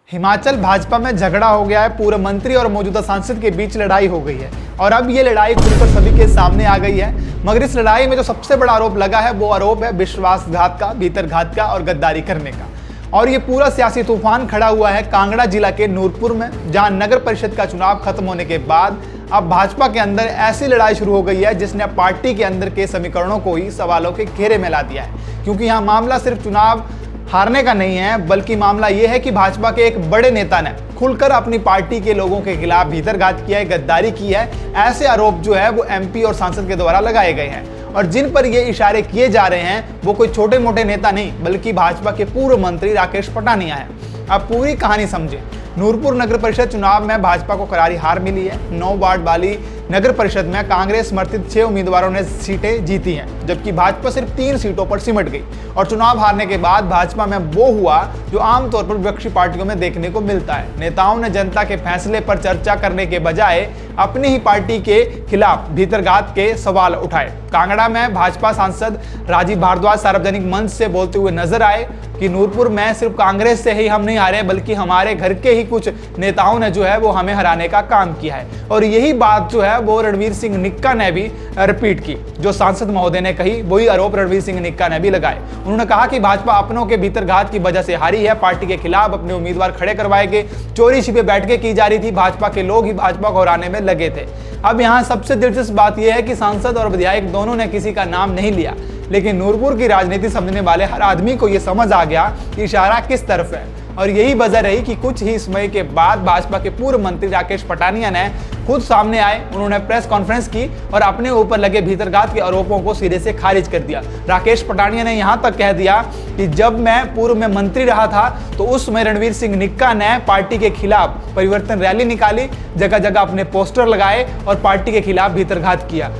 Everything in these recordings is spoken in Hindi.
हिमाचल भाजपा में झगड़ा हो गया है। पूर्व मंत्री और मौजूदा सांसद के बीच लड़ाई हो गई है और अब ये लड़ाई खुलकर सभी के सामने आ गई है। मगर इस लड़ाई में जो सबसे बड़ा आरोप लगा है वो आरोप है विश्वासघात का, भीतरघात का और गद्दारी करने का। और ये पूरा सियासी तूफान खड़ा हुआ है कांगड़ा जिला के नूरपुर में, जहां नगर परिषद का चुनाव खत्म होने के बाद अब भाजपा के अंदर ऐसी लड़ाई शुरू हो गई है जिसने पार्टी के अंदर के समीकरणों को ही सवालों के घेरे में ला दिया है। क्योंकि यहाँ मामला सिर्फ चुनाव हारने का नहीं है, बल्कि मामला यह है कि भाजपा के एक बड़े नेता ने खुलकर अपनी पार्टी के लोगों के खिलाफ भीतरघात किया है, गद्दारी की है। ऐसे आरोप जो है वो एमपी और सांसद के द्वारा लगाए गए हैं और जिन पर ये इशारे किए जा रहे हैं वो कोई छोटे मोटे नेता नहीं बल्कि भाजपा के पूर्व मंत्री राकेश पठानिया है। अब पूरी कहानी समझे। नूरपुर नगर परिषद चुनाव में भाजपा को करारी हार मिली है। 9 वार्ड वाली नगर परिषद में कांग्रेस समर्थित 6 उम्मीदवारों ने सीटें जीती हैं, जबकि भाजपा सिर्फ 3 सीटों पर सिमट गई। और चुनाव हारने के बाद भाजपा में वो हुआ जो आमतौर पर विपक्षी पार्टियों में देखने को मिलता है। नेताओं ने जनता के फैसले पर चर्चा करने के बजाय अपनी ही पार्टी के खिलाफ भीतरघात के सवाल उठाए। कांगड़ा में भाजपा सांसद राजीव भारद्वाज सार्वजनिक मंच से बोलते हुए नजर आए कि नूरपुर में सिर्फ कांग्रेस से ही हम नहीं हारे, बल्कि हमारे घर के ही कुछ नेताओं ने जो है वो हमें हराने का काम किया है। और यही बात जो है वो रणवीर सिंह निक्का ने भी रिपीट की। जो सांसद महोदय ने कही वही आरोप रणवीर सिंह निक्का ने भी लगाए। उन्होंने कहा कि भाजपा अपनों के भीतरघात की वजह से हारी है, पार्टी के खिलाफ अपने उम्मीदवार खड़े करवाए गए, चोरी छिपे बैठकें की जा रही थी, भाजपा के लोग ही भाजपा को हराने में लगे थे। अब यहाँ सबसे दिलचस्प बात यह है कि सांसद और विधायक दोनों ने किसी का नाम नहीं लिया, लेकिन नूरपुर की राजनीति समझने वाले हर आदमी को यह समझ आ गया कि इशारा किस तरफ है। और यही वजह रही कि कुछ ही समय के बाद भाजपा के पूर्व मंत्री राकेश पठानिया ने खुद सामने आए। उन्होंने प्रेस कॉन्फ्रेंस की और अपने ऊपर लगे भीतरघात के आरोपों को सिरे से खारिज कर दिया। राकेश पठानिया ने यहां तक कह दिया कि जब मैं पूर्व में मंत्री रहा था तो उस समय रणवीर सिंह निक्का ने पार्टी के खिलाफ परिवर्तन रैली निकाली, जगह जगह अपने पोस्टर लगाए और पार्टी के खिलाफ भीतरघात किया।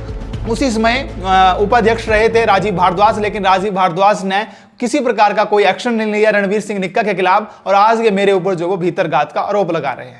उसी समय उपाध्यक्ष रहे थे राजीव भारद्वाज, लेकिन राजीव भारद्वाज ने किसी प्रकार का कोई एक्शन नहीं लिया रणवीर सिंह निक्का के खिलाफ और आज ये मेरे ऊपर जो वो भीतरघात का आरोप लगा रहे हैं।